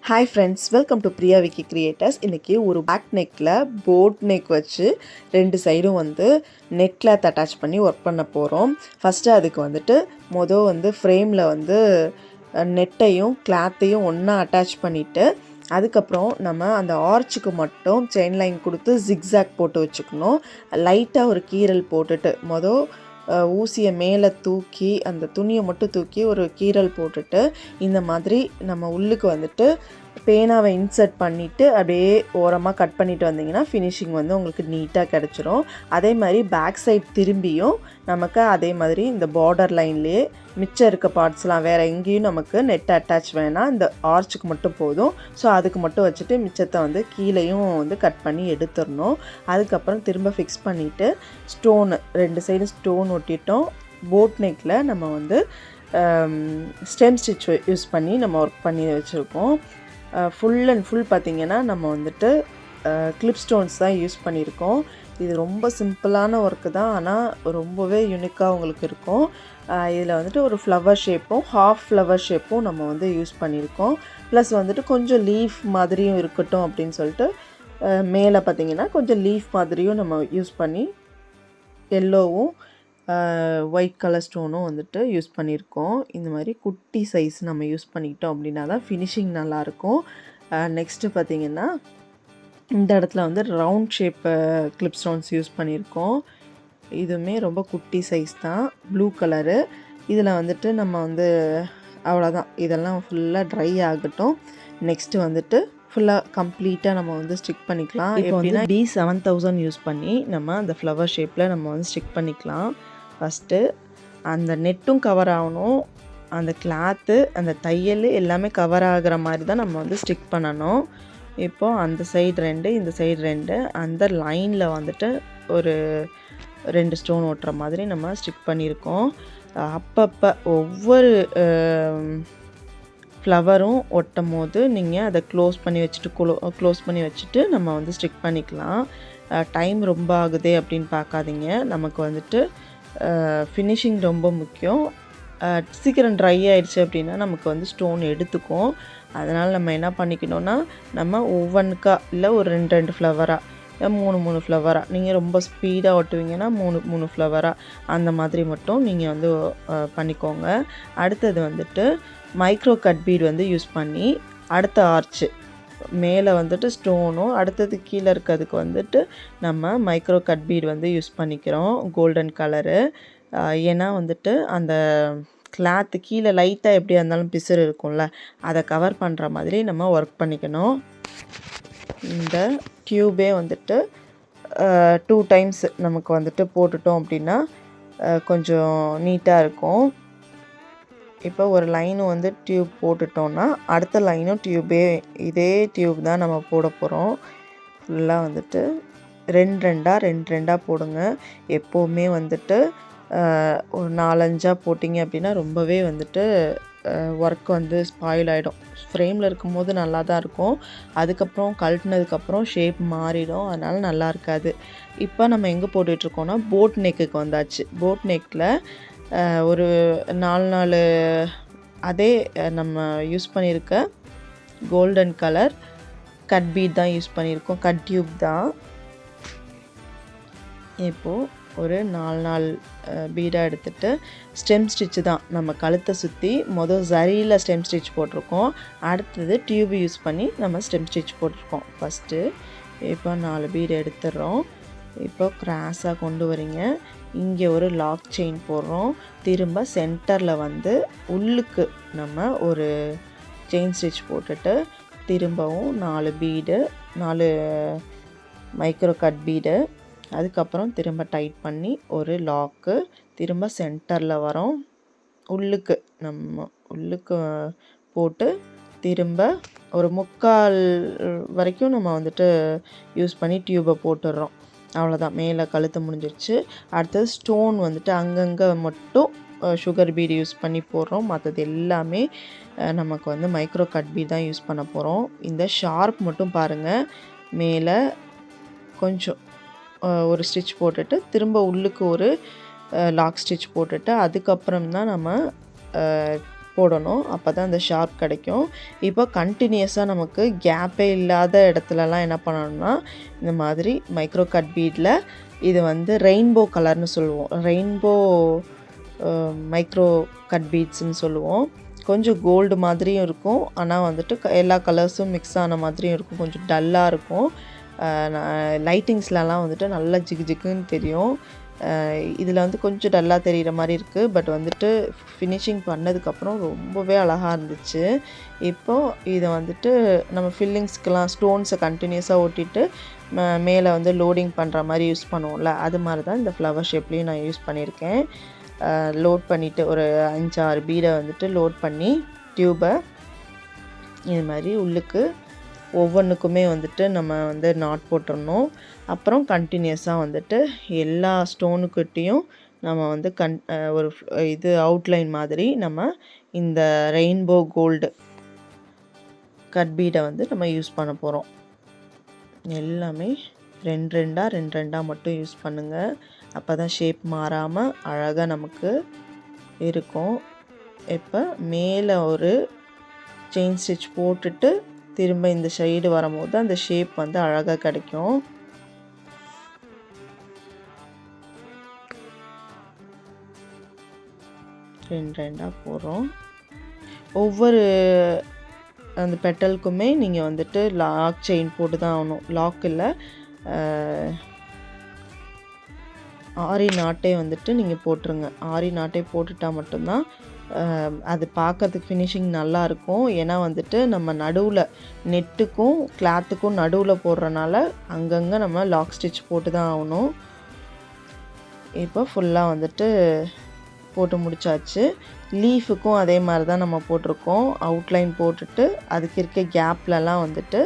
Hi friends, welcome to Priya Vicky creators. இன்றைக்கி ஒரு back நெக்கில் போட் நெக் வச்சு 2 சைடும் நெக் கிளாத் அட்டாச் பண்ணி ஒர்க் பண்ண போகிறோம். ஃபஸ்ட்டு அதுக்கு ஃப்ரேமில் நெட்டையும் கிளாத்தையும் ஒன்றா அட்டாச் பண்ணிவிட்டு அதுக்கப்புறம் நம்ம அந்த ஆர்ச்சுக்கு மட்டும் செயின் லைன் கொடுத்து ஜிக்ஸாக் போட்டு வச்சுக்கணும். லைட்டாக ஒரு கீறல் போட்டுட்டு ஊசியை மேலே தூக்கி அந்த துணியை மட்டும் தூக்கி ஒரு கீறல் போட்டுட்டு இந்த மாதிரி நம்ம உள்ளுக்கு பேனாவை இன்சர்ட் பண்ணிவிட்டு அப்படியே ஓரமாக கட் பண்ணிட்டு வந்தீங்கன்னா ஃபினிஷிங் உங்களுக்கு நீட்டாக கிடச்சிரும். அதே மாதிரி பேக் சைட் திரும்பியும் நமக்கு அதே மாதிரி இந்த பார்டர் லைன்லேயே மிச்சம் இருக்க பார்ட்ஸ்லாம் வேறு எங்கேயும் நமக்கு நெட் அட்டாச் வேணாம், இந்த ஆர்ச்சுக்கு மட்டும் போதும். ஸோ அதுக்கு மட்டும் வச்சுட்டு மிச்சத்தை கீழேயும் கட் பண்ணி எடுத்துடணும். அதுக்கப்புறம் திரும்ப ஃபிக்ஸ் பண்ணிவிட்டு ஸ்டோனு 2 சைடு ஸ்டோன் ஒட்டிட்டோம். போட் நெக்கில் நம்ம ஸ்டெம் ஸ்டிச் யூஸ் பண்ணி நம்ம ஒர்க் பண்ணி வச்சுருக்கோம். ஃபுல் அண்ட் ஃபுல் பார்த்திங்கன்னா நம்ம கிளிப் ஸ்டோன்ஸ் தான் யூஸ் பண்ணியிருக்கோம். இது ரொம்ப சிம்பிளான ஒர்க்கு தான், ஆனால் ரொம்பவே யூனிக்காக உங்களுக்கு இருக்கும். இதில் ஒரு ஃப்ளவர் ஷேப்பும் ஹாஃப் ஃப்ளவர் ஷேப்பும் நம்ம யூஸ் பண்ணியிருக்கோம். ப்ளஸ் கொஞ்சம் லீஃப் மாதிரியும் இருக்கட்டும் அப்படின்னு சொல்லிட்டு மேலே பார்த்திங்கன்னா கொஞ்சம் லீஃப் மாதிரியும் நம்ம யூஸ் பண்ணி எல்லோவும் ஒயிட் கலர் ஸ்டோனும் யூஸ் பண்ணியிருக்கோம். இந்த மாதிரி குட்டி சைஸ் நம்ம யூஸ் பண்ணிக்கிட்டோம் அப்படின்னா தான் ஃபினிஷிங் நல்லாயிருக்கும். நெக்ஸ்ட்டு பார்த்திங்கன்னா இந்த இடத்துல round shape clip stones use பண்ணியிருக்கோம். இதுவுமே ரொம்ப குட்டி சைஸ் தான், ப்ளூ கலரு. இதில் நம்ம அவ்வளோதான், இதெல்லாம் ஃபுல்லாக ட்ரை ஆகட்டும். நெக்ஸ்ட்டு ஃபுல்லாக கம்ப்ளீட்டாக நம்ம ஸ்டிக் பண்ணிக்கலாம். எப்படின்னா B7000 யூஸ் பண்ணி நம்ம அந்த ஃப்ளவர் ஷேப்பில் நம்ம ஸ்டிக் பண்ணிக்கலாம். ஃபஸ்ட்டு அந்த நெட்டும் கவர் ஆகணும், அந்த கிளாத்து அந்த தையல் எல்லாமே கவர் ஆகிற மாதிரி தான் நம்ம ஸ்டிக் பண்ணணும். இப்போது அந்த சைடு 2 இந்த சைடு 2 அந்த லைனில் ஒரு 2 ஸ்டோன் ஓட்டுற மாதிரி நம்ம ஸ்டிக் பண்ணியிருக்கோம். அப்பப்போ ஒவ்வொரு ஃப்ளவரும் ஒட்டும் போது நீங்கள் அதை க்ளோஸ் பண்ணி வச்சுட்டு நம்ம ஸ்டிக் பண்ணிக்கலாம். டைம் ரொம்ப ஆகுதே அப்படின்னு பார்க்காதீங்க. நமக்கு ஃபினிஷிங் ரொம்ப முக்கியம். சீக்கிரம் ட்ரை ஆகிடுச்சு அப்படின்னா நமக்கு ஸ்டோன் எடுத்துக்கும். அதனால் நம்ம என்ன பண்ணிக்கணும்னா நம்ம ஒவ்வொன்றுக்கா இல்லை ஒரு 2 ஃப்ளவராக 3 ஃப்ளவராக, நீங்கள் ரொம்ப ஸ்பீடாக ஒட்டுவீங்கன்னா 3 ஃப்ளவராக அந்த மாதிரி மட்டும் நீங்கள் பண்ணிக்கோங்க. அடுத்தது மைக்ரோ கட் பீட் யூஸ் பண்ணி அடுத்த ஆர்ச்சு மேலே ஸ்டோனும் அடுத்தது கீழே இருக்கிறதுக்கு நம்ம மைக்ரோ கட் பீட் யூஸ் பண்ணிக்கிறோம், கோல்டன் கலரு. ஏன்னா அந்த கிளாத்து கீழே லைட்டாக எப்படியா இருந்தாலும் பிசுறு இருக்கும்ல, அதை கவர் பண்ணுற மாதிரி நம்ம ஒர்க் பண்ணிக்கணும். இந்த டியூபே 2 டைம்ஸ் நமக்கு போட்டுட்டோம் அப்படின்னா கொஞ்சம் நீட்டாக இருக்கும். இப்போ ஒரு லைனு டியூப் போட்டுட்டோன்னா அடுத்த லைனும் இதே டியூப் தான் நம்ம போட போகிறோம். ஃபுல்லாக 2 போடுங்க. எப்போவுமே ஒரு 4-5 போட்டிங்க அப்படின்னா ரொம்பவே ஒர்க் ஸ்பாயில் ஆகிடும். ஃப்ரேமில் இருக்கும்போது நல்லா தான் இருக்கும், அதுக்கப்புறம் கழட்டினதுக்கப்புறம் ஷேப் மாறிடும், அதனால் நல்லா இருக்காது. இப்போ நம்ம எங்கே போட்டுட்ருக்கோன்னா போட் நெக்குக்கு வந்தாச்சு. போட் நெக்கில் ஒரு 4 அதே நம்ம யூஸ் பண்ணியிருக்க கோல்டன் கலர் கட் பீட் தான் யூஸ் பண்ணியிருக்கோம், கட் டியூப் தான். இப்போது ஒரு 4 பீடாக எடுத்துகிட்டு ஸ்டெம் ஸ்டிச்சு தான் நம்ம கழுத்தை சுற்றி சரியில் ஸ்டெம் ஸ்டிச் போட்டிருக்கோம். அடுத்தது டியூப் யூஸ் பண்ணி நம்ம ஸ்டெம் ஸ்டிச் போட்டிருக்கோம் ஃபஸ்ட்டு. இப்போ 4 பீடு எடுத்துடுறோம். இப்போ கிராஸாக கொண்டு வரீங்க, இங்கே ஒரு லாக் செயின் போடுறோம். திரும்ப சென்டரில் உள்ளுக்கு நம்ம ஒரு செயின் ஸ்டிச் போட்டுட்டு திரும்பவும் 4 பீடு 4 மைக்ரோ கட் பீடு, அதுக்கப்புறம் திரும்ப டைட் பண்ணி ஒரு லாக்கு, திரும்ப சென்டரில் வரோம், உள்ளுக்கு போட்டு திரும்ப ஒரு 3/4 வரைக்கும் நம்ம யூஸ் பண்ணி டியூப்பை போட்டுடுறோம். அவ்வளோதான், மேலே கழுத்து முடிஞ்சிருச்சு. அடுத்தது ஸ்டோன் அங்கங்கே மட்டும் சுகர் பீடு யூஸ் பண்ணி போடுறோம். மற்றது எல்லாமே நமக்கு மைக்ரோ கட் பீட் தான் யூஸ் பண்ண போகிறோம். இந்த ஷார்ப் மட்டும் பாருங்கள், மேலே கொஞ்சம் ஒரு ஸ்டிச் போட்டுட்டு திரும்ப உள்ளுக்கு ஒரு லாக் ஸ்டிச் போட்டுட்டு அதுக்கப்புறம் தான் நம்ம போடணும். அப்போ தான் அந்த ஷார்ப் கிடைக்கும். இப்போ கண்டினியூஸாக நமக்கு கேப்பே இல்லாத இடத்துலலாம் என்ன பண்ணணும்னா இந்த மாதிரி மைக்ரோ கட் பீடில் இது வந்து ரெயின்போ கலர்னு சொல்லுவோம். ரெயின்போ மைக்ரோ கட் பீட்ஸ்ன்னு சொல்லுவோம். கொஞ்சம் கோல்டு மாதிரியும் இருக்கும், ஆனால் வந்துட்டு எல்லா கலர்ஸும் மிக்ஸ் ஆன மாதிரியும் இருக்கும். கொஞ்சம் டல்லாக இருக்கும். லைட்டிங்ஸ்லலாம் வந்துட்டு நல்லா ஜிகு ஜிகுன்னு தெரியும். இதில் வந்து கொஞ்சம் டல்லாக தெரிகிற மாதிரி இருக்குது. பட் வந்துட்டு ஃபினிஷிங் பண்ணதுக்கப்புறம் ரொம்பவே அழகாக இருந்துச்சு. இப்போது இதை வந்துட்டு நம்ம ஃபில்லிங்ஸ்க்கெலாம் ஸ்டோன்ஸை கண்டினியூஸாக ஒட்டிட்டு மேலே வந்து லோடிங் பண்ணுற மாதிரி யூஸ் பண்ணுவோம்ல, அது மாதிரி தான் இந்த ஃப்ளவர் ஷேப்லேயும் நான் யூஸ் பண்ணியிருக்கேன். லோட் பண்ணிவிட்டு ஒரு 5-6 பீடை வந்துட்டு லோட் பண்ணி டியூபை இது மாதிரி உள்ளுக்கு ஒவ்வொன்றுக்குமே வந்துட்டு நம்ம வந்து நாட் போட்டுடணும். அப்புறம் கண்டினியூஸாக வந்துட்டு எல்லா ஸ்டோனுக்கிட்டேயும் நம்ம வந்து ஒரு இது அவுட்லைன் மாதிரி நம்ம இந்த ரெயின்போ கோல்டு கட் பீடை வந்து நம்ம யூஸ் பண்ண போகிறோம். எல்லாமே 2 மட்டும் யூஸ் பண்ணுங்கள். அப்போ தான் ஷேப் மாறாமல் அழகாக நமக்கு இருக்கும். இப்போ மேலே ஒரு செயின் ஸ்டிச் போட்டுட்டு திரும்ப இந்த சைடு வரும்போது அந்த ஷேப் வந்து அழகாக கிடைக்கும். ரெண்டாக போடுறோம். ஒவ்வொரு அந்த பெட்டலுக்குமே நீங்கள் வந்துட்டு லாக் செயின் போட்டு தான் ஆகணும். லாக் இல்லை, ஆரி நாட்டே வந்துட்டு நீங்கள் போட்டுருங்க. ஆரி நாட்டே போட்டுட்டால் மட்டும்தான் அது பார்க்கறதுக்கு ஃபினிஷிங் நல்லாயிருக்கும். ஏன்னா வந்துட்டு நம்ம நடுவில் நெட்டுக்கும் கிளாத்துக்கும் நடுவில் போடுறனால அங்கங்கே நம்ம லாக் ஸ்டிச் போட்டு தான் ஆகணும். இப்போ ஃபுல்லாக வந்துட்டு போட்டு முடிச்சாச்சு. லீஃபுக்கும் அதே மாதிரி தான் நம்ம போட்டிருக்கோம். அவுட்லைன் போட்டுட்டு அதுக்கு இருக்க கேப்லலாம் வந்துட்டு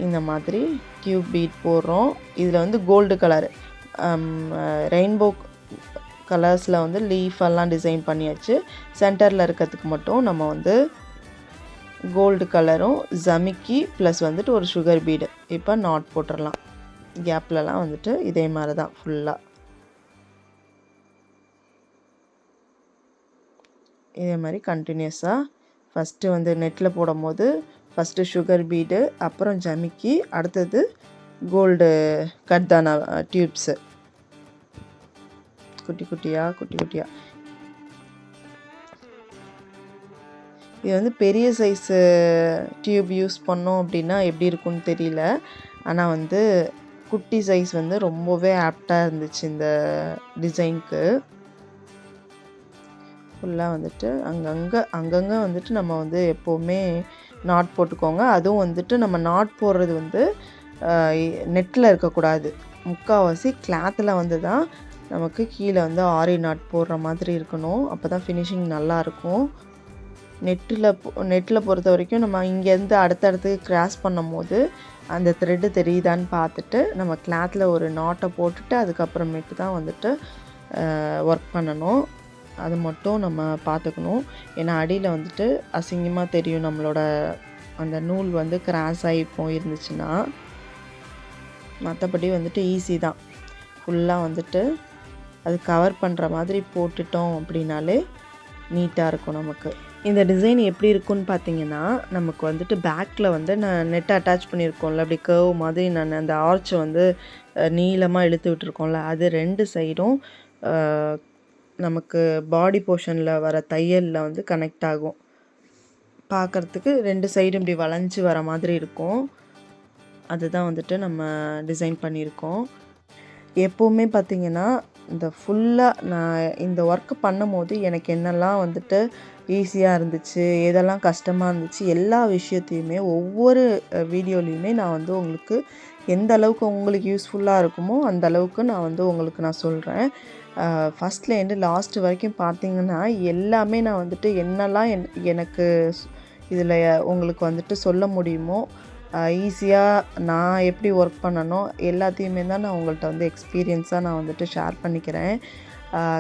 இந்த மாதிரி டியூப் பீட் போடுறோம். இதில் வந்து கோல்டு கலரு ரெயின்போ கலர்ஸில் வந்து லீஃபெல்லாம் டிசைன் பண்ணியாச்சு. சென்டரில் இருக்கிறதுக்கு மட்டும் நம்ம வந்து கோல்டு கலரும் ஜமிக்கி ப்ளஸ் வந்துட்டு ஒரு சுகர் பீடு இப்போ நாட் போட்டுடலாம். கேப்லலாம் வந்துட்டு இதே மாதிரி தான் ஃபுல்லாக இதே மாதிரி கண்டினியூஸாக ஃபஸ்ட்டு வந்து நெட்டில் போடும் போது ஃபஸ்ட்டு சுகர் பீடு, அப்புறம் ஜமிக்கி, அடுத்தது கோல்டு கட்தானா டியூப்ஸு குட்டி குட்டியாக. இது வந்து பெரிய சைஸு டியூப் யூஸ் பண்ணோம் அப்படின்னா எப்படி இருக்குன்னு தெரியல. ஆனால் வந்து குட்டி சைஸ் வந்து ரொம்பவே ஆப்டாக இருந்துச்சு இந்த டிசைனுக்கு. ஃபுல்லாக வந்துட்டு அங்கங்கே வந்துட்டு நம்ம வந்து எப்போவுமே நாட் போட்டுக்கோங்க. அதுவும் வந்துட்டு நம்ம நாட் போடுறது வந்து நெட்டில் இருக்கக்கூடாது. முக்கால்வாசி கிளாத்தில் வந்து தான் நமக்கு கீழே வந்து ஆரி நாட் போடுற மாதிரி இருக்கணும். அப்போ தான் ஃபினிஷிங் நல்லாயிருக்கும். நெட்டில் பொறுத்த வரைக்கும் நம்ம இங்கேருந்து அடுத்தடுத்துக்கு கிராஸ் பண்ணும் போது அந்த த்ரெட்டு தெரியுதான்னு பார்த்துட்டு நம்ம கிளாத்தில் ஒரு நாட்டை போட்டுட்டு அதுக்கப்புறமேட்டு தான் வந்துட்டு ஒர்க் பண்ணணும். அது மட்டும் நம்ம பார்த்துக்கணும். ஏன்னா அடியில் வந்துட்டு அசிங்கமாக தெரியும் நம்மளோட அந்த நூல் வந்து கிராஸ் ஆகி போயிருந்துச்சுன்னா. மற்றபடி வந்துட்டு ஈஸி தான். ஃபுல்லாக வந்துட்டு அது கவர் பண்ணுற மாதிரி போட்டுட்டோம் அப்படின்னாலே நீட்டாக இருக்கும் நமக்கு. இந்த டிசைன் எப்படி இருக்குன்னு பார்த்தீங்கன்னா, நமக்கு வந்துட்டு பேக்கில் வந்து நான் நெட்டை அட்டாச் பண்ணியிருக்கோம்ல, அப்படி கர்வ் மாதிரி நான் அந்த ஆர்ச்சை வந்து நீளமாக இழுத்து விட்டுருக்கோம்ல, அது 2 சைடும் நமக்கு பாடி போர்ஷனில் வர தையலில் வந்து கனெக்ட் ஆகும். பார்க்குறதுக்கு 2 சைடும் இப்படி வளைஞ்சி வர மாதிரி இருக்கும். அதுதான் வந்துட்டு நம்ம டிசைன் பண்ணியிருக்கோம். எப்போவுமே பார்த்திங்கன்னா இந்த ஃபுல்லாக நான் இந்த ஒர்க்கு பண்ணும்போது எனக்கு என்னெல்லாம் வந்துட்டு ஈஸியாக இருந்துச்சு, எதெல்லாம் கஷ்டமாக இருந்துச்சு, எல்லா விஷயத்தையுமே ஒவ்வொரு வீடியோலையுமே நான் வந்து உங்களுக்கு எந்த அளவுக்கு உங்களுக்கு யூஸ்ஃபுல்லாக இருக்குமோ அந்த அளவுக்கு நான் வந்து உங்களுக்கு நான் சொல்கிறேன். ஃபஸ்ட்லேருந்து லாஸ்ட்டு வரைக்கும் பார்த்திங்கன்னா எல்லாமே நான் வந்துட்டு என்னெல்லாம் எனக்கு இதில் உங்களுக்கு வந்துட்டு சொல்ல முடியுமோ ஈஸியாக நான் எப்படி ஒர்க் பண்ணணும் எல்லாத்தையுமே தான் நான் உங்கள்கிட்ட வந்து எக்ஸ்பீரியன்ஸாக நான் வந்துட்டு ஷேர் பண்ணிக்கிறேன்.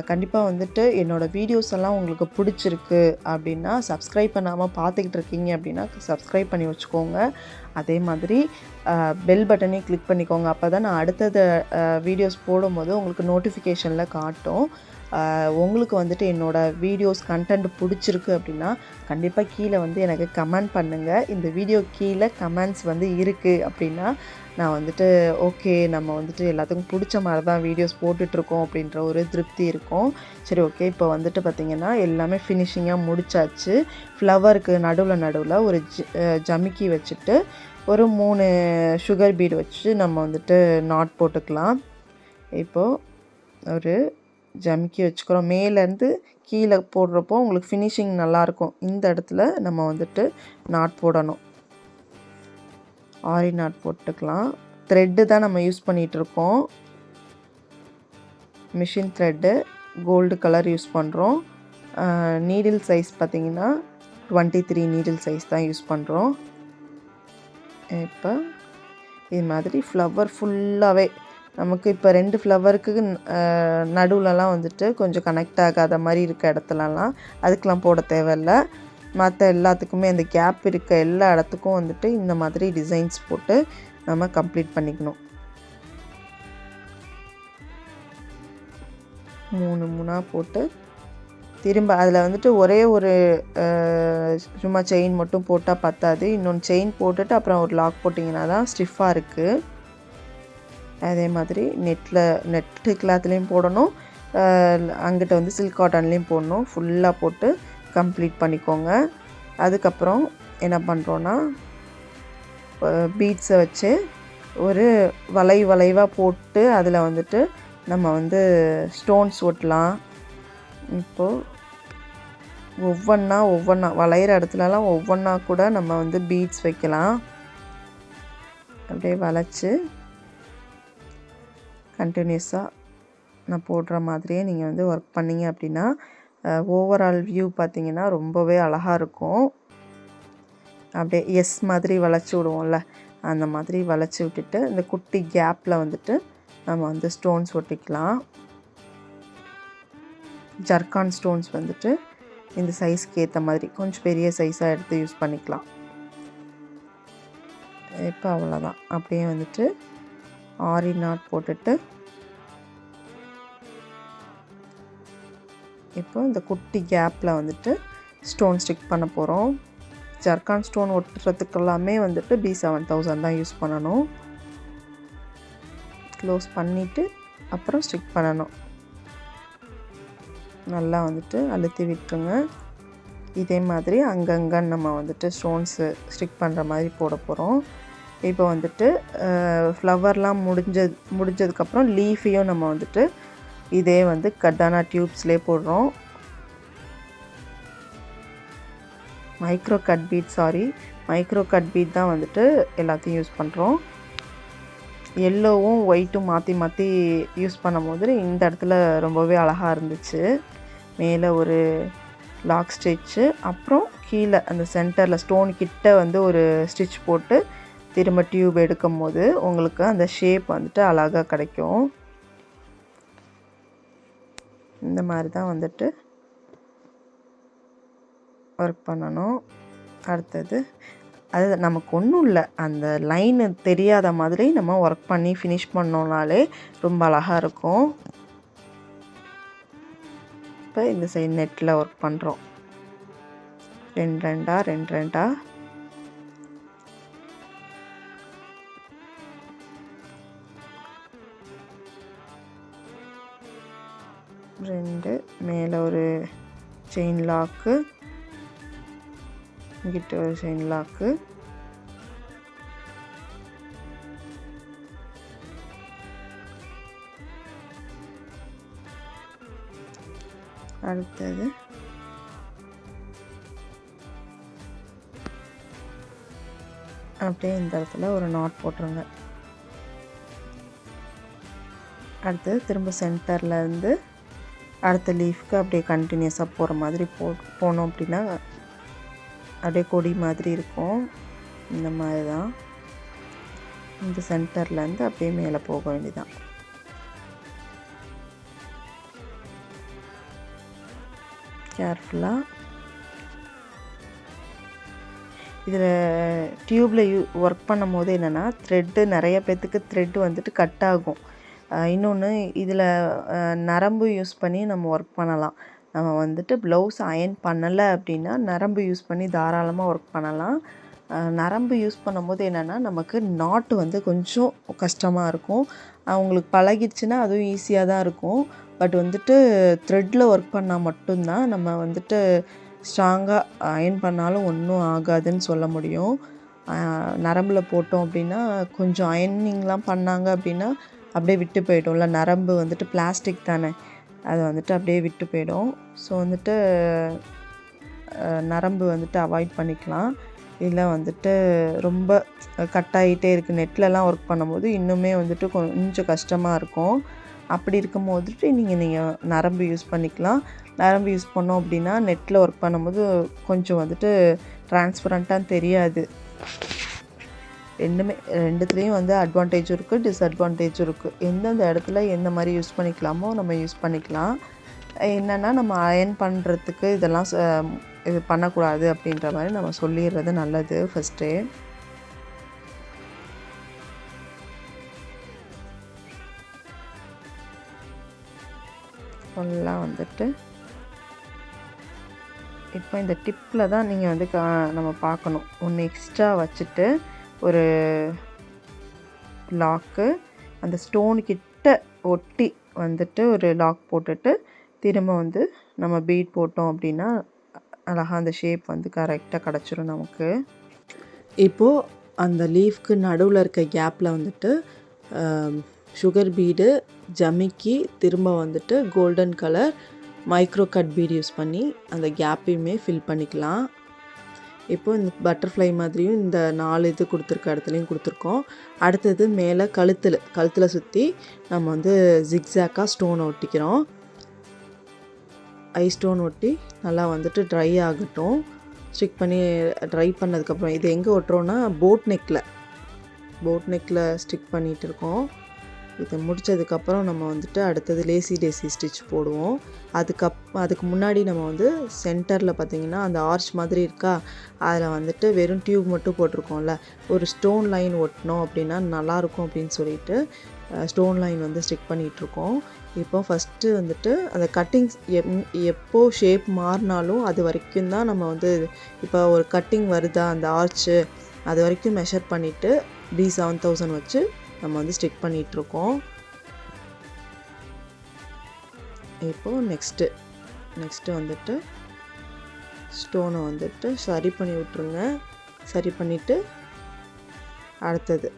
கண்டிப்பாக வந்துட்டு என்னோடய வீடியோஸ் எல்லாம் உங்களுக்கு பிடிச்சிருக்கு அப்படின்னா, சப்ஸ்கிரைப் பண்ணாமல் பார்த்துக்கிட்டு இருக்கீங்க அப்படின்னா சப்ஸ்கிரைப் பண்ணி வச்சுக்கோங்க. அதே மாதிரி பெல் பட்டனையும் கிளிக் பண்ணிக்கோங்க. அப்போ தான் நான் அடுத்தது வீடியோஸ் போடும்போது உங்களுக்கு நோட்டிஃபிகேஷனில் காட்டும். உங்களுக்கு வந்துட்டு என்னோடய வீடியோஸ் கண்டென்ட் பிடிச்சிருக்கு அப்படின்னா கண்டிப்பாக கீழே வந்து எனக்கு கமெண்ட் பண்ணுங்கள். இந்த வீடியோ கீழே கமெண்ட்ஸ் வந்து இருக்குது அப்படின்னா நான் வந்துட்டு ஓகே நம்ம வந்துட்டு எல்லாத்துக்கும் பிடிச்ச மாதிரி தான் வீடியோஸ் போட்டுட்ருக்கோம் அப்படின்ற ஒரு திருப்தி இருக்கும். சரி ஓகே, இப்போ வந்துட்டு பார்த்திங்கன்னா எல்லாமே ஃபினிஷிங்காக முடிச்சாச்சு. ஃப்ளவருக்கு நடுவில் ஒரு ஜமிக்கி வச்சுட்டு ஒரு 3 சுகர் பீடு வச்சு நம்ம வந்துட்டு நாட் போட்டுக்கலாம். இப்போது ஒரு ஜமிக்கி வச்சுக்கிறோம். மேலேருந்து கீழே போடுறப்போ உங்களுக்கு ஃபினிஷிங் நல்லாயிருக்கும். இந்த இடத்துல நம்ம வந்துட்டு நாட் போடணும். ஆரி நாட் போட்டுக்கலாம். த்ரெட்டு தான் நம்ம யூஸ் பண்ணிகிட்ருக்கோம். Machine thread gold colour use பண்ணுறோம். நீடில் சைஸ் பார்த்திங்கன்னா 23 நீடில் சைஸ் தான் யூஸ் பண்ணுறோம். இப்போ இது மாதிரி ஃப்ளவர் ஃபுல்லாகவே நமக்கு இப்போ 2 ஃப்ளவருக்கு நடுவுலலாம் வந்துட்டு கொஞ்சம் கனெக்ட் ஆகாத மாதிரி இருக்க இடத்துலலாம் அதுக்கெலாம் போட தேவையில்ல. மற்ற எல்லாத்துக்குமே அந்த கேப் இருக்க எல்லா இடத்துக்கும் வந்துட்டு இந்த மாதிரி டிசைன்ஸ் போட்டு நம்ம கம்ப்ளீட் பண்ணிக்கணும். 3 போட்டு திரும்ப அதில் வந்துட்டு ஒரே ஒரு சும்மா செயின் மட்டும் போட்டால் பத்தாது. இன்னொன்று செயின் போட்டுட்டு அப்புறம் ஒரு லாக் போட்டிங்கன்னா தான் ஸ்டிஃபாக இருக்குது. அதே மாதிரி நெட்டு கிளாத்லேயும் போடணும், அங்கிட்ட வந்து சில்க் காட்டன்லேயும் போடணும். ஃபுல்லாக போட்டு கம்ப்ளீட் பண்ணிக்கோங்க. அதுக்கப்புறம் என்ன பண்ணுறோன்னா பீட்ஸை வச்சு ஒரு வளைவாக போட்டு அதில் வந்துட்டு நம்ம வந்து ஸ்டோன்ஸ் ஒட்டலாம். இப்போது ஒவ்வொன்றா வளையிற இடத்துலலாம் ஒவ்வொன்றா கூட நம்ம வந்து பீட்ஸ் வைக்கலாம். அப்படியே வளைச்சி கண்டினியூஸாக நான் போடுற மாதிரியே நீங்கள் வந்து ஒர்க் பண்ணிங்க அப்படின்னா ஓவரால் வியூ பார்த்திங்கன்னா ரொம்பவே அழகாக இருக்கும். அப்படியே எஸ் மாதிரி வளைச்சி விடுவோம்ல, அந்த மாதிரி வளைச்சி விட்டுட்டு இந்த குட்டி கேப்பில் வந்துட்டு நம்ம வந்து ஸ்டோன்ஸ் ஒட்டிக்கலாம். ஜர்கான் ஸ்டோன்ஸ் வந்துட்டு இந்த சைஸ்க்கு ஏற்ற மாதிரி கொஞ்சம் பெரிய சைஸாக எடுத்து யூஸ் பண்ணிக்கலாம். இப்போ அவ்வளோதான். அப்படியே வந்துட்டு ஆரி நாட் போட்டுட்டு இப்போ இந்த குட்டி கேப்பில் வந்துட்டு ஸ்டோன் ஸ்டிக் பண்ண போகிறோம். ஜர்கான் ஸ்டோன் ஒட்டுறதுக்கெல்லாமே வந்துட்டு B7000 தான் யூஸ் பண்ணணும். க்ளோஸ் பண்ணிவிட்டு அப்புறம் ஸ்டிக் பண்ணணும். நல்லா வந்துட்டு அழுத்தி விட்டுருங்க. இதே மாதிரி அங்கங்கே நம்ம வந்துட்டு ஸ்டோன்ஸு ஸ்டிக் பண்ணுற மாதிரி போட போகிறோம். இப்போ வந்துட்டு ஃப்ளவர்லாம் முடிஞ்சதுக்கப்புறம் லீஃபையும் நம்ம வந்துட்டு இதே வந்து கட்டானா டியூப்ஸ்லேயே போடுறோம். மைக்ரோ கட் பீட் தான் வந்துட்டு எல்லாத்தையும் யூஸ் பண்ணுறோம். எல்லோவும் ஒயிட்டும் மாற்றி யூஸ் பண்ணும் போது இந்த இடத்துல ரொம்பவே அழகாக இருந்துச்சு. மேலே ஒரு லாக் ஸ்டிச்சு, அப்புறம் கீழே அந்த சென்டரில் ஸ்டோன் கிட்ட வந்து ஒரு ஸ்டிச் போட்டு திரும்ப டியூப் எடுக்கும் போது உங்களுக்கு அந்த ஷேப் வந்துட்டு அழகாக கிடைக்கும். இந்த மாதிரி தான் வந்துட்டு ஒர்க் பண்ணணும். அடுத்தது அது நமக்கு ஒன்றும் இல்லை, அந்த லைனு தெரியாத மாதிரி நம்ம ஒர்க் பண்ணி ஃபினிஷ் பண்ணோம்னாலே ரொம்ப அழகாக இருக்கும். இப்போ இந்த சைடு நெட்டில் ஒர்க் பண்ணுறோம். 2 மேலே ஒரு செயின் லாக்கு, இங்கிட்ட ஒரு செயின் லாக்கு, அடுத்தது அப்படியே இந்த இடத்துல ஒரு நாட் போட்டுருங்க. அடுத்தது திரும்ப சென்டரில் இருந்து அடுத்த லீஃப்க்கு அப்படியே கண்டினியூஸாக போகிற மாதிரி போனோம் அப்படின்னா அப்படியே கொடி மாதிரி இருக்கும். இந்த மாதிரி தான் இந்த சென்டர்லேருந்து அப்படியே மேலே போக வேண்டியதான். கேர்ஃபுல்லாக இதில் டியூப்பில் ஒர்க் பண்ணும் போது என்னென்னா த்ரெட்டு நிறைய பேர்த்துக்கு த்ரெட்டு வந்துட்டு கட் ஆகும். இன்னொன்று இதில் நரம்பு யூஸ் பண்ணி நம்ம ஒர்க் பண்ணலாம். நம்ம வந்துட்டு ப்ளவுஸ் அயர்ன் பண்ணலை அப்படின்னா நரம்பு யூஸ் பண்ணி தாராளமாக ஒர்க் பண்ணலாம். நரம்பு யூஸ் பண்ணும்போது என்னென்னா நமக்கு நாட்டு வந்து கொஞ்சம் கஷ்டமாக இருக்கும். அவங்களுக்கு பழகிடுச்சுன்னா அதுவும் ஈஸியாக தான் இருக்கும். பட் வந்துட்டு த்ரெட்டில் ஒர்க் பண்ணால் மட்டும்தான் நம்ம வந்துட்டு ஸ்ட்ராங்காக அயர்ன் பண்ணாலும் ஒன்றும் ஆகாதுன்னு சொல்ல முடியும். நரம்பில் போட்டோம் அப்படின்னா கொஞ்சம் அயர்னிங்லாம் பண்ணாங்க அப்படின்னா அப்படியே விட்டு போய்டும்ல. நரம்பு வந்துட்டு பிளாஸ்டிக் தானே, அது வந்துட்டு அப்படியே விட்டு போயிடும். ஸோ வந்துட்டு நரம்பு வந்துட்டு அவாய்ட் பண்ணிக்கலாம். இல்லை வந்துட்டு ரொம்ப கட் ஆகிட்டே இருக்குது, நெட்லலாம் ஒர்க் பண்ணும்போது இன்னுமே வந்துட்டு கொஞ்சம் கஷ்டமாக இருக்கும். அப்படி இருக்கும் போதுட்டு நீங்கள் நரம்பு யூஸ் பண்ணிக்கலாம். நரம்பு யூஸ் பண்ணோம் அப்படின்னா நெட்டில் ஒர்க் பண்ணும்போது கொஞ்சம் வந்துட்டு டிரான்ஸ்பரண்ட்டாக தெரியாது. ரெண்டுத்துலேயும் வந்து அட்வான்டேஜும் இருக்குது, டிஸ்அட்வான்டேஜும் இருக்குது. எந்தெந்த இடத்துல எந்த மாதிரி யூஸ் பண்ணிக்கலாமோ நம்ம யூஸ் பண்ணிக்கலாம். என்னென்னா நம்ம அயர்ன் பண்ணுறதுக்கு இதெல்லாம் இது பண்ணக்கூடாது அப்படின்ற மாதிரி நம்ம சொல்லிடுறது நல்லது ஃபஸ்ட்டே. ஃபுல்லாக வந்துட்டு இப்போ இந்த டிப்பில் தான் நீங்கள் வந்து நம்ம பார்க்கணும். ஒன்று எக்ஸ்ட்ரா வச்சுட்டு ஒரு லாக்கு அந்த ஸ்டோனுக்கிட்ட ஒட்டி வந்துட்டு ஒரு லாக் போட்டுட்டு திரும்ப வந்து நம்ம பீட் போட்டோம் அப்படின்னா அழகாக அந்த ஷேப் வந்து கரெக்டாக கிடச்சிரும் நமக்கு. இப்போது அந்த லீஃப்க்கு நடுவில் இருக்க கேப்பில் வந்துட்டு சுகர் பீடு ஜமிக்கி திரும்ப வந்துட்டு golden colour micro cut beat use பண்ணி அந்த கேப்பையுமே ஃபில் பண்ணிக்கலாம். இப்போது இந்த பட்டர்ஃப்ளை மாதிரியும் இந்த 4 இது கொடுத்துருக்க இடத்துலையும் கொடுத்துருக்கோம். அடுத்தது மேலே கழுத்தில் சுற்றி நம்ம வந்து ஜிக்ஸாக்காக ஸ்டோனை ஒட்டிக்கிறோம். ஐ ஸ்டோன் ஒட்டி நல்லா வந்துட்டு ட்ரை ஆகட்டும். ஸ்டிக் பண்ணி ட்ரை பண்ணதுக்கப்புறம் இது எங்கே ஒட்டுறோன்னா போட் நெக்கில் ஸ்டிக் பண்ணிகிட்டு இருக்கோம். இதை முடித்ததுக்கப்புறம் நம்ம வந்துட்டு அடுத்தது லேசி டேசி ஸ்டிச் போடுவோம். அதுக்கு முன்னாடி நம்ம வந்து சென்டரில் பார்த்திங்கன்னா அந்த ஆர்ச் மாதிரி இருக்கா, அதில் வந்துட்டு வெறும் டியூப் மட்டும் போட்டிருக்கோம்ல, ஒரு ஸ்டோன் லைன் ஒட்டினோம் அப்படின்னா நல்லாயிருக்கும் அப்படின்னு சொல்லிட்டு ஸ்டோன் லைன் வந்து ஸ்டிக் பண்ணிகிட்ருக்கோம். இப்போ ஃபஸ்ட்டு வந்துட்டு அந்த கட்டிங்ஸ் எப்போ ஷேப் மாறினாலும் அது வரைக்கும் தான் நம்ம வந்து இப்போ ஒரு கட்டிங் வருதா அந்த ஆர்ச்சு அது வரைக்கும் மெஷர் பண்ணிவிட்டு B7000 வச்சு நம்ம வந்து ஸ்டிக் பண்ணிகிட்ருக்கோம். இப்போது நெக்ஸ்ட்டு வந்துட்டு ஸ்டோனை வந்துட்டு சரி பண்ணி விட்ருங்க. சரி பண்ணிவிட்டு அடுத்தது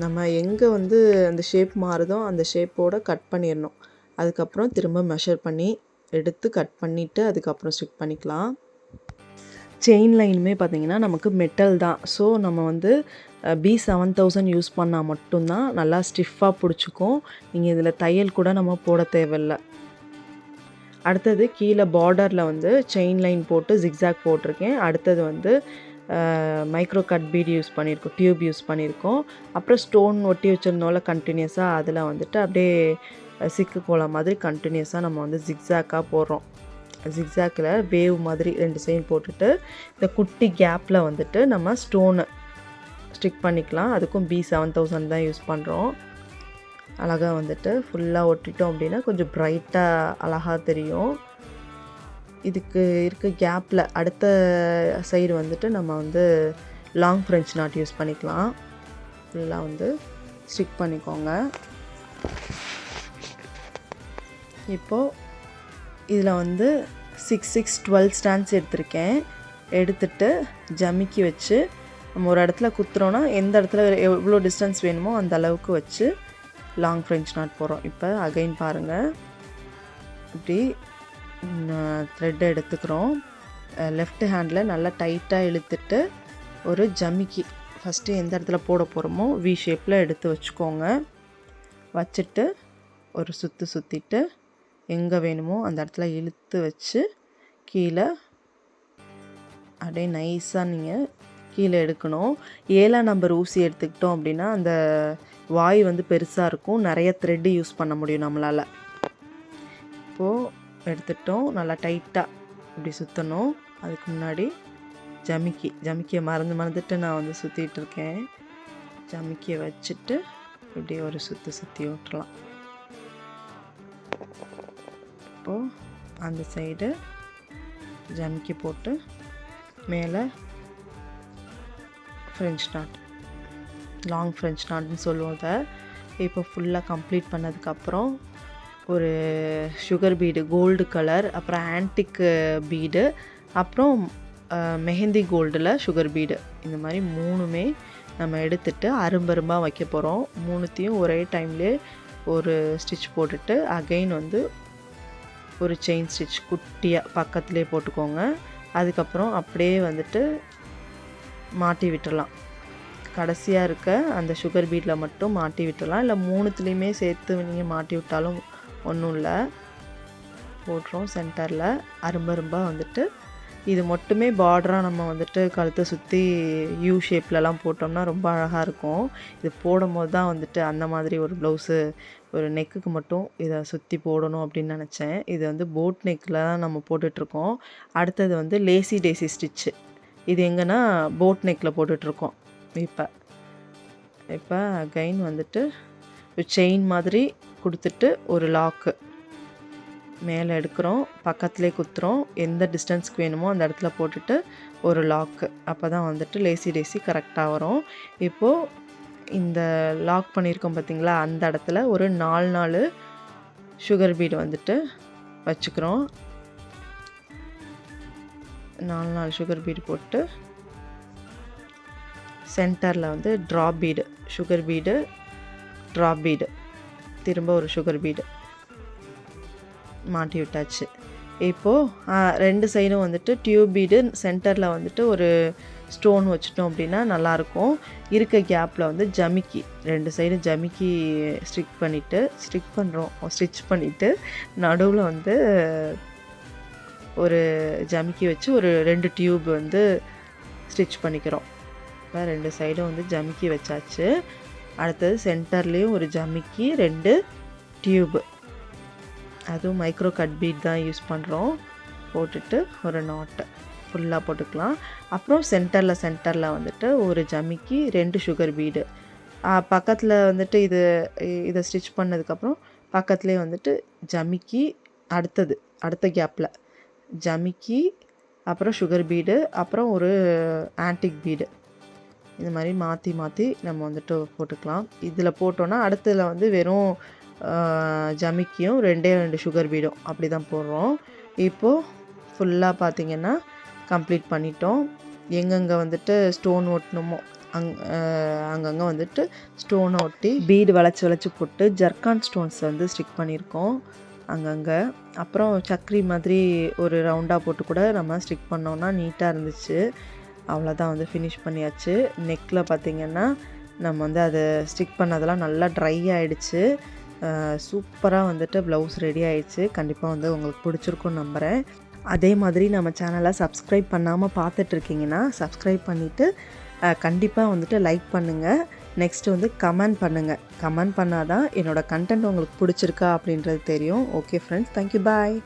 நம்ம எங்கே வந்து அந்த ஷேப் மாறுதோ அந்த ஷேப்போடு கட் பண்ணிடணும். அதுக்கப்புறம் திரும்ப மெஷர் பண்ணி எடுத்து கட் பண்ணிவிட்டு அதுக்கப்புறம் ஸ்டிக் பண்ணிக்கலாம். செயின் லைனுமே பார்த்திங்கன்னா நமக்கு மெட்டல் தான். ஸோ நம்ம வந்து B7000 யூஸ் பண்ணால் மட்டும்தான் நல்லா ஸ்டிஃபாக பிடிச்சிக்கும். நீங்கள் இதில் தையல் கூட நம்ம போட தேவையில்லை. அடுத்தது கீழே பார்டரில் வந்து செயின் லைன் போட்டு ஜிக்ஸாக் போட்டிருக்கேன். அடுத்தது வந்து மைக்ரோ கட் பீட் யூஸ் பண்ணியிருக்கோம், டியூப் யூஸ் பண்ணியிருக்கோம். அப்புறம் ஸ்டோன் ஒட்டி வச்சுருந்தோம்ல கண்டினியூஸாக, அதில் வந்துட்டு அப்படியே சிக்கு கோலம் மாதிரி கண்டினியூஸாக நம்ம வந்து ஜிக்ஸாக்காக போடுறோம். ஜிக்ஸாக்கில் வேவ் மாதிரி 2 சைடு போட்டுட்டு இந்த குட்டி கேப்பில் வந்துட்டு நம்ம ஸ்டோனை ஸ்டிக் பண்ணிக்கலாம். அதுக்கும் B7000 தான் யூஸ் பண்ணுறோம். அழகாக வந்துட்டு ஃபுல்லாக ஒட்டிட்டோம் அப்படின்னா கொஞ்சம் ப்ரைட்டாக அழகாக தெரியும். இதுக்கு இருக்க கேப்பில் அடுத்த சைடு வந்துட்டு நம்ம வந்து லாங் ஃப்ரெஞ்ச் நாட் யூஸ் பண்ணிக்கலாம். ஃபுல்லாக வந்து ஸ்டிக் பண்ணிக்கோங்க. இப்போது இதில் வந்து 6, 6, 12 ஸ்டாண்ட்ஸ் எடுத்திருக்கேன். எடுத்துட்டு ஜமிக்கி வச்சு நம்ம ஒரு இடத்துல குத்துறோன்னா எந்த இடத்துல எவ்வளோ டிஸ்டன்ஸ் வேணுமோ அந்த அளவுக்கு வச்சு லாங் ஃப்ரெஞ்ச் நாட் போடுறோம். இப்போ அகைன் பாருங்கள், இப்படி த்ரெட்டை எடுத்துக்கிறோம். லெஃப்ட் ஹேண்டில் நல்லா டைட்டாக இழுத்துட்டு ஒரு ஜமிக்கி ஃபஸ்ட்டு எந்த இடத்துல போட போகிறோமோ வி ஷேப்பில் எடுத்து வச்சுக்கோங்க. வச்சுட்டு ஒரு சுற்றிட்டு எங்கே வேணுமோ அந்த இடத்துல இழுத்து வச்சு கீழே அப்படியே நைஸாக நீங்கள் கீழே எடுக்கணும். 7ஆம் நம்பர் ஊசி எடுத்துக்கிட்டோம் அப்படின்னா அந்த வாய் வந்து பெருசாக இருக்கும், நிறைய த்ரெட்டு யூஸ் பண்ண முடியும் நம்மளால். இப்போது எடுத்துட்டோம், நல்லா டைட்டாக இப்படி சுற்றணும். அதுக்கு முன்னாடி ஜமிக்கியை மறந்துட்டு நான் வந்து சுற்றிட்டு இருக்கேன். ஜமிக்கியை வச்சுட்டு இப்படியே ஒரு சுற்றி விட்டுறலாம். இப்போது அந்த சைடு ஜமிக்கி போட்டு மேலே ஃப்ரெஞ்ச் நாட், லாங் ஃப்ரெஞ்ச் நாட்னு சொல்லுவோம் அதை. இப்போ ஃபுல்லாக கம்ப்ளீட் பண்ணதுக்கப்புறம் ஒரு சுகர் பீடு கோல்டு கலர், அப்புறம் ஆன்டிக் பீடு, அப்புறம் மெஹந்தி கோல்டில் சுகர் பீடு, இந்த மாதிரி 3மே நம்ம எடுத்துகிட்டு அரும்பரும்பாக வைக்க போகிறோம். 3த்தையும் ஒரே டைம்லேயே ஒரு ஸ்டிச் போட்டுட்டு அகைன் வந்து ஒரு செயின் ஸ்டிச் குட்டியாக பக்கத்துலேயே போட்டுக்கோங்க. அதுக்கப்புறம் அப்படியே வந்துட்டு மாட்டி விட்டுடலாம். கடைசியாக இருக்க அந்த சுகர் பீடில் மட்டும் மாட்டி விட்டுடலாம், இல்லை 3த்துலேயுமே சேர்த்து நீங்கள் மாட்டி விட்டாலும் ஒன்றும் இல்லை. போட்டுறோம் சென்டரில் அரும்பரும்பாக வந்துட்டு. இது மட்டுமே பார்டராக நம்ம வந்துட்டு கழுத்தை சுற்றி யூ ஷேப்லலாம் போட்டோம்னா ரொம்ப அழகாக இருக்கும். இது போடும்போது தான் வந்துட்டு அந்த மாதிரி ஒரு ப்ளவுஸு ஒரு நெக்குக்கு மட்டும் இதை சுற்றி போடணும் அப்படின்னு நினச்சேன். இது வந்து போட் நெக்கில் தான் நம்ம போட்டுட்ருக்கோம். அடுத்தது வந்து லேசி டேசி ஸ்டிச்சு. இது எங்கன்னா போட் நெக்கில் போட்டுட்ருக்கோம். இப்போ அகைன் வந்துட்டு ஒரு செயின் மாதிரி கொடுத்துட்டு ஒரு லாக்கு மேலே எடுக்கிறோம், பக்கத்துலேயே குத்துறோம், எந்த டிஸ்டன்ஸ்க்கு வேணுமோ அந்த இடத்துல போட்டுட்டு ஒரு லாக்கு. அப்போ தான் வந்துட்டு லேசி டேசி கரெக்டாக வரும். இப்போது இந்த லாக் பண்ணியிருக்கோம் பார்த்திங்களா, அந்த இடத்துல ஒரு 4 சுகர் பீடு வந்துட்டு வச்சுக்கிறோம். 4 சுகர் பீடு போட்டு சென்டரில் வந்து drop bead, sugar bead, drop bead, திரும்ப ஒரு சுகர் பீடு மாட்டி விட்டாச்சு. இப்போது 2 சைடும் வந்துட்டு டியூப் பீடு, சென்டரில் வந்துட்டு ஒரு ஸ்டோன் வச்சுட்டோம் அப்படின்னா நல்லாயிருக்கும். இருக்க கேப்பில் வந்து ஜமிக்கி 2 சைடும் ஜமிக்கி ஸ்டிச் பண்ணிவிட்டு நடுவில் வந்து ஒரு ஜமிக்கி வச்சு ஒரு 2 டியூப் வந்து ஸ்டிச் பண்ணிக்கிறோம். இப்போ 2 சைடும் வந்து ஜமிக்கி வச்சாச்சு. அடுத்தது சென்டர்லேயும் ஒரு ஜமிக்கி, 2 டியூப்பு, அதுவும் மைக்ரோ கட் பீட் தான் யூஸ் பண்ணுறோம். போட்டுட்டு ஒரு நாட்டு ஃபுல்லாக போட்டுக்கலாம். அப்புறம் சென்டரில் வந்துட்டு ஒரு ஜமிக்கி, 2 சுகர் பீடு, பக்கத்தில் வந்துட்டு இதை ஸ்டிச் பண்ணதுக்கப்புறம் பக்கத்துலேயே வந்துட்டு ஜமிக்கி, அடுத்த கேப்பில் ஜமிக்கி, அப்புறம் சுகர் பீடு, அப்புறம் ஒரு ஆன்டிக் பீடு, இந்த மாதிரி மாற்றி நம்ம வந்துட்டு போட்டுக்கலாம். இதில் போட்டோன்னா அடுத்ததில் வந்து வெறும் ஜமிக்கியும் 2 சுகர் பீடும் அப்படி தான் போடுறோம். இப்போது ஃபுல்லாக பார்த்திங்கன்னா கம்ப்ளீட் பண்ணிட்டோம். எங்கெங்கே வந்துட்டு ஸ்டோன் ஒட்டணுமோ அங்கங்கே வந்துட்டு ஸ்டோனை ஒட்டி பீடு வளைச்சி போட்டு ஜர்கான் ஸ்டோன்ஸ் வந்து ஸ்டிக் பண்ணியிருக்கோம் அங்கங்கே. அப்புறம் சக்கரி மாதிரி ஒரு ரவுண்டாக போட்டு கூட நம்ம ஸ்டிக் பண்ணோன்னா நீட்டாக இருந்துச்சு. அவ்வளோதான், வந்து ஃபினிஷ் பண்ணியாச்சு. நெக்கில் பார்த்திங்கன்னா நம்ம வந்து அதை ஸ்டிக் பண்ணதெல்லாம் நல்லா ட்ரை ஆகிடுச்சு. சூப்பராக வந்துட்டு ப்ளவுஸ் ரெடி ஆகிடுச்சு. கண்டிப்பாக வந்து உங்களுக்கு பிடிச்சிருக்குன்னு நம்புகிறேன். அதே மாதிரி நம்ம சேனலை சப்ஸ்கிரைப் பண்ணாமல் பார்த்துட்ருக்கீங்கன்னா சப்ஸ்கிரைப் பண்ணிவிட்டு கண்டிப்பாக வந்துட்டு லைக் பண்ணுங்கள். நெக்ஸ்ட்டு வந்து கமெண்ட் பண்ணுங்கள். கமெண்ட் பண்ணால் தான் என்னோடய கண்டென்ட் உங்களுக்கு பிடிச்சிருக்கா அப்படின்றது தெரியும். ஓகே ஃப்ரெண்ட்ஸ், தேங்க்யூ, பாய்.